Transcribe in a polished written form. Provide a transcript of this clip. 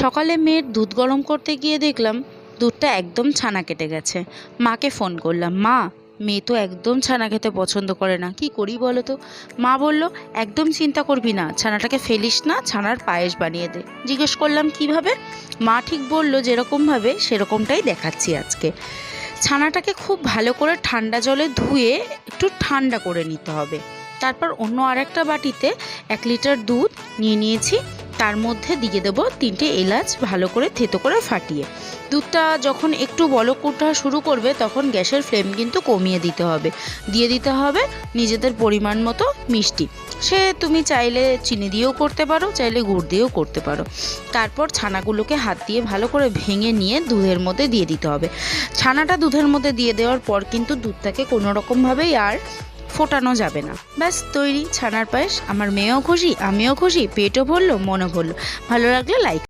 সকালে মেয়ের দুধ গরম করতে গিয়ে দেখলাম দুধটা একদম ছানা কেটে গেছে। মাকে ফোন করলাম, মা, মেয়ে তো একদম ছানা খেতে পছন্দ করে না, কি করি বলো তো? মা বলল, একদম চিন্তা করবি না, ছানাটাকে ফেলিস না, ছানার পায়েস বানিয়ে দে। জিজ্ঞেস করলাম কিভাবে? মা ঠিক বললো যেরকমভাবে সেরকমটাই দেখাচ্ছি আজকে। ছানাটাকে খুব ভালো করে ঠান্ডা জলে ধুয়ে একটু ঠান্ডা করে নিতে হবে। তারপর অন্য আরেকটা বাটিতে 1 লিটার দুধ নিয়ে নিয়েছি। তার মধ্যে দিয়ে দেবো 3টে এলাচ ভালো করে থেতো করে ফাটিয়ে। দুধটা যখন একটু বলক ওঠা শুরু করবে তখন গ্যাসের ফ্লেম কিন্তু কমিয়ে দিতে হবে। দিয়ে দিতে হবে নিজেদের পরিমাণ মতো মিষ্টি। সে তুমি চাইলে চিনি দিয়েও করতে পারো, চাইলে গুড় দিয়েও করতে পারো। তারপর ছানাগুলোকে হাত দিয়ে ভালো করে ভেঙে নিয়ে দুধের মধ্যে দিয়ে দিতে হবে। ছানাটা দুধের মধ্যে দিয়ে দেওয়ার পর কিন্তু দুধটাকে কোনো রকমভাবেই আর ফোটানো যাবে না। ব্যাস তৈরি ছানার পায়েস। আমার মেয়েও খুশি, আমিও খুশি, পেটও ভরলো, মনও ভরলো। ভালো লাগলে লাইক